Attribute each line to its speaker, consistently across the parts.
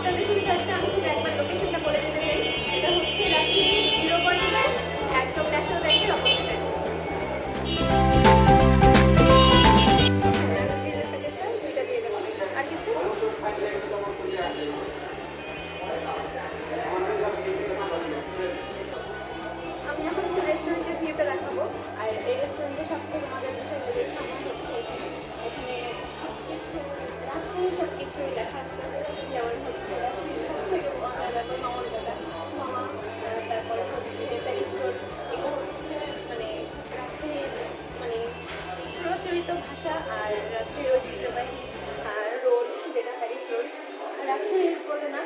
Speaker 1: আপনাদের সুবিধার্থে আমি শুধু একবার লোকেশনটা বলে দিতে চাই। এটা হচ্ছে রাজশাহী 0.9 একদম ন্যাশনাল ব্যাংকের অপোজিটে। দুইটা দিয়ে দেবো। আর কিছু আমি এখন একটু রেস্টুরেন্টের ভিউটা দেখাবো। আর এই রেস্টুরেন্টের সব থেকে মজার বিষয় লেগেছে আমার হচ্ছে এখানে কিছু রাজশাহীর সব কিছুই লেখা আছে। যেমন হচ্ছে রাজশাহীর সব থেকে তারপর মামার দাদা মামা, তারপরে হচ্ছে প্যারিস রোড। এগুলো হচ্ছে মানে রাজশাহীর মানে প্রচলিত ভাষা আর রাজশাহীর ঐতিহ্যবাহী রোড, যেটা প্যারিস রোড। রাজশাহীর বলে না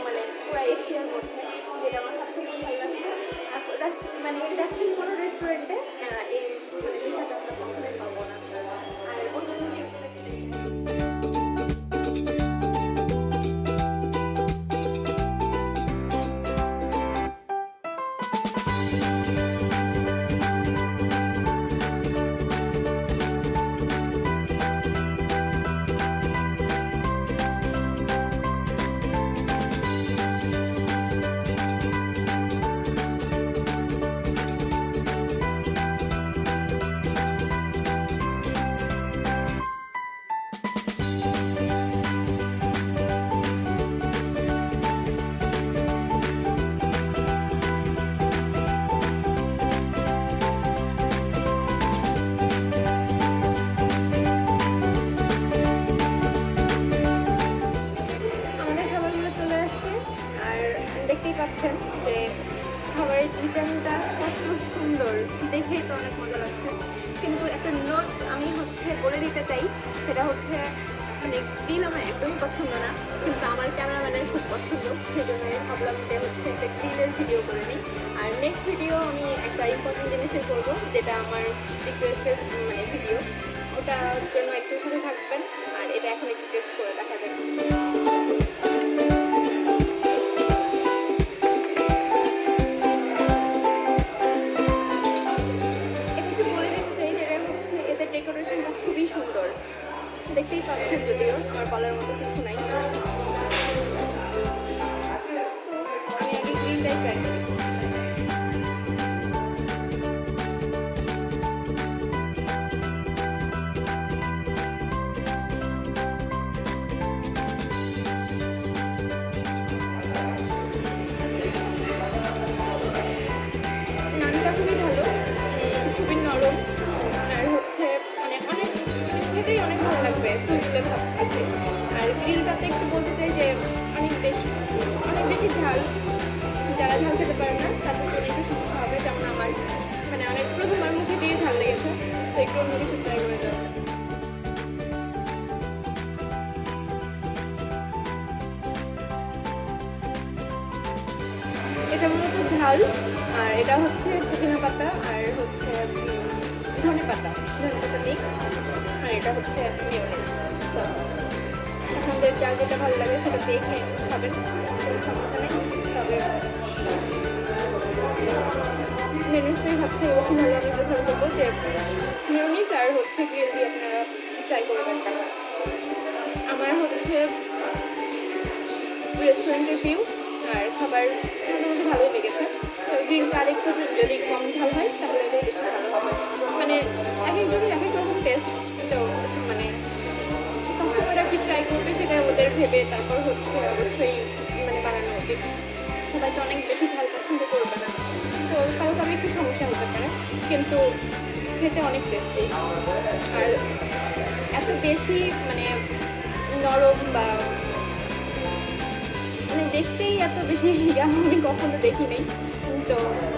Speaker 1: মানে পুরো এশিয়ার মধ্যে, যেটা আমার সব থেকে ভালো লাগছে। মানে রাজশাহীর কোনো রেস্টুরেন্টে এই মানে মিঠাটা আমরা কখনোই পাবো না। আর অন্যান্য দেখতেই পাচ্ছেন যে খাবারের কিচেনটা কত সুন্দর, দেখেই তো অনেক মজা লাগছে। কিন্তু একটা নোট আমি হচ্ছে বলে দিতে চাই, সেটা হচ্ছে মানে গ্রিল আমার একদমই পছন্দ না, কিন্তু আমার ক্যামেরাম্যানের খুব পছন্দ। সেই জন্য ভাবলাম যে হচ্ছে একটা গ্রিলের ভিডিও করে নিই। আর নেক্সট ভিডিও আমি একটা ইম্পর্টেন্ট জিনিসের করবো, যেটা আমার রিকোয়েস্টের মানে ভিডিও, ওটার জন্য একটু সাথে থাকবেন। আর এটা এখন একটু টেস্ট করে দেখা যায়। ডেকোরেশনটা খুবই সুন্দর, দেখতেই পাচ্ছেন। যদিও আমার বলার মতো কিছু নাই, আমি আগে গ্রিলটাই ট্রাই করি। নানটা খুবই ভালো, খুবই নরম, আর হচ্ছে মানে অনেক খেতেই অনেক ভালো লাগবে ফুলগুলো সব আছে। আর গ্রিলটাতে একটু বলতে চাই যে অনেক বেশি ঝাল, যারা ঝাল খেতে পারে না তাদের জন্য একটু সমস্যা হবে। যেমন আমার মানে অনেক প্রথমবার মুখে দিয়ে ঝাল লেগেছে, তো একটু অন্য কিছু ট্রাই করে দেওয়া। এটা মূলত ঝাল, আর এটা হচ্ছে পুদিনা পাতা আর হচ্ছে ধনে পাতা মিক্স, আর এটা হচ্ছে মেয়োনিজ সস। আপনাদের যার যেটা ভালো লাগে সেটা দেখে খাবেন, কোনো সমস্যা নেই। তবে মেয়োনিজটাই সব থেকে বেশি ভালো আমি প্রেফার করবো, যে মেয়োনিজ আর হচ্ছে গ্রিল দিয়ে আপনারা ট্রাই করবেন। আমার হচ্ছে রেস্টুরেন্টের ভিউ আর খাবার মোটামুটি ভালোই লেগেছে। তো গ্রিলটা আরেকটু যদি কম ঝাল হয় তাহলে এটাই বেশি ভালো হবে। মানে এক একজনের এক এক রকম টেস্ট, তো মানে কাস্টমাররা কি ট্রাই করবে সেটা ওদের ভেবে তারপর হচ্ছে অবশ্যই মানে বানানো উচিত। সবাই তো অনেক বেশি ঝাল পছন্দ করবে না, তো কারো কারো একটু সমস্যা হতে পারে, কিন্তু খেতে অনেক টেস্টি। আর এত বেশি মানে নরম বা মানে দেখতেই এত বেশি আমি কখনো দেখি নেই। তো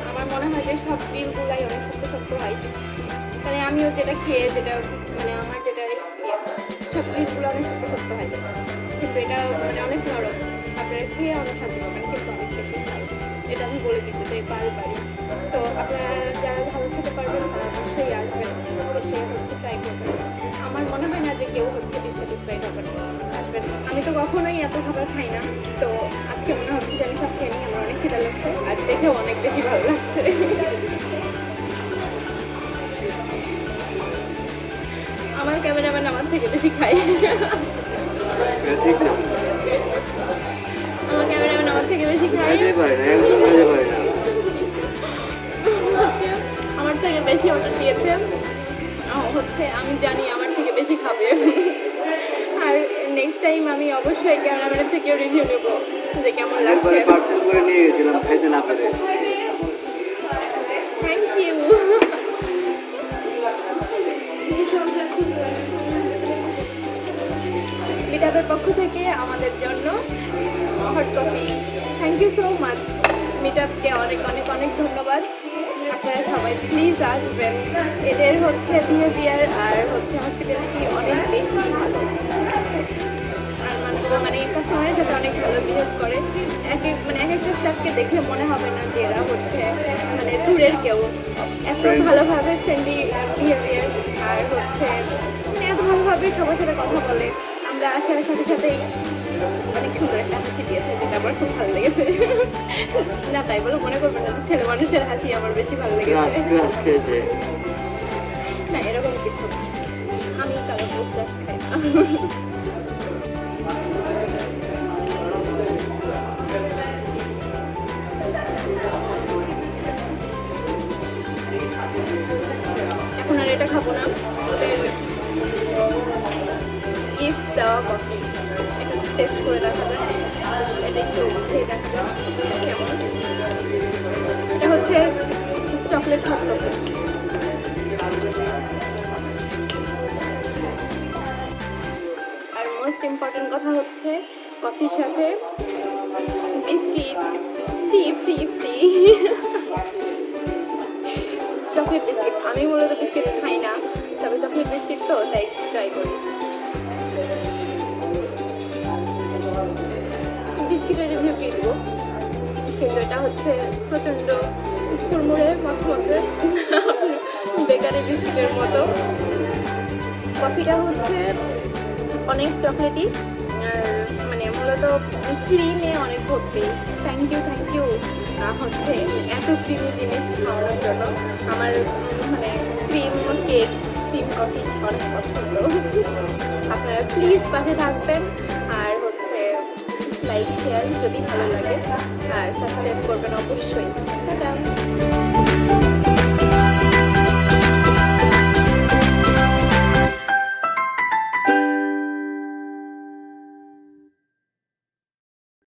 Speaker 1: আমার মনে হয় যে সব গ্রিলগুলাই অনেক শক্ত শক্ত হয়। মানে আমিও যেটা খেয়ে যেটা মানে আমার যেটা এক্সপিরিয়েন্স, সব গ্রিলগুলো অনেক শক্ত শক্ত হয়, কিন্তু এটা মানে অনেক নরম। আপনারা খেয়ে অনেক শান্তি পাবেন, কিন্তু অনেক বেশি ঝাল, এটা আমি বলে দিতে চাই বারবারই। তো আপনারা যারা ভালো খেতে পারবেন তারা অবশ্যই আসবেন, এসে হচ্ছে ট্রাই করবেন। আমার মনে হয় না যে কেউ হচ্ছে ডিসস্যাটিসফাইড হবে না, আসবেন। আমি তো কখনোই এত খাবার খাই না, তো আজকে মনে হচ্ছে যে আমি সব খেয়ে নিই। আমার অনেক খিদা লাগছে আর দেখেও অনেক বেশি ভালো লাগছে। আমার ক্যামেরাম্যান আমার থেকে বেশি খায়।
Speaker 2: খাইতেই পারে না, একদম খাইতে পারে না।
Speaker 1: হচ্ছে আমার থেকে বেশি অর্ডার দিয়েছে, হচ্ছে আমি জানি আমার থেকে বেশি খাবে। আর নেক্সট টাইম আমি অবশ্যই ক্যামেরাম্যানের থেকেও রিভিউ নেব যে কেমন লাগছে।
Speaker 2: একবারে পার্সেল করে নিয়ে গেছিলাম খাইতে না পেরে।
Speaker 1: Thank you. মিটআপের পক্ষ থেকে আমাদের জন্য hot coffee, thank you so much. মিটআপকে অনেক অনেক অনেক ধন্যবাদ। আপনারা সবাই প্লিজ আসবেন। এদের হচ্ছে বিহেভিয়ার আর হচ্ছে হসপিটালিটি অনেক বেশি ভালো। আর মানে কাস্টমারের সাথে অনেক ভালো বিহেভ করে। এক একটা স্টাফকে দেখলে মনে হবে না যে এরা হচ্ছে মানে দূরের কেউ। এত ভালোভাবে ফ্রেন্ডলি বিহেভিয়ার আর হচ্ছে এত ভালোভাবে সবার সাথে কথা বলে। আমরা আসার সাথে সাথেই অনেক সুন্দর একটা হাসি দিয়েছে, যেটা আমার খুব ভালো লেগেছে। না তাই বলে মনে করবেন না, ছেলে মানুষের হাসি আমার বেশি ভালো লেগেছে। না এরকম কিছু না, আমি কারো খুব ক্রাশ খাই না। এখন আর এটা খাবো না, ওদের গিফট দেওয়া কফি এটা টেস্ট করে দেখা যায়। এটা একটু খেয়ে দেখা যায় কেমন। এটা হচ্ছে চকলেট হট কফি। আর মোস্ট ইম্পর্টেন্ট কথা হচ্ছে কফির সাথে biscuit free free free chocolate biscuit. আমি মূলত বিস্কিট খাই না, তবে চকলেট বিস্কিট তো তাই ট্রাই করি। বিস্কিটের রিভিউ দিয়ে দেবো, কিন্তু এটা হচ্ছে প্রচণ্ড কুড়মুড়ে মচমচে বেকারি বিস্কিটের মতো। কফিটা হচ্ছে অনেক চকলেটি আর মানে মূলত ক্রিমে অনেক ভর্তি। থ্যাংক ইউ হচ্ছে এত ক্রিমি জিনিস খাওয়ানোর জন্য। আমার মানে ক্রিম কেক ক্রিম কফি অনেক পছন্দ। আপনারা প্লিজ পাশে থাকবেন আর হচ্ছে লাইক শেয়ার যদি ভালো লাগে আর সাবস্ক্রাইব করবেন অবশ্যই। টাটা।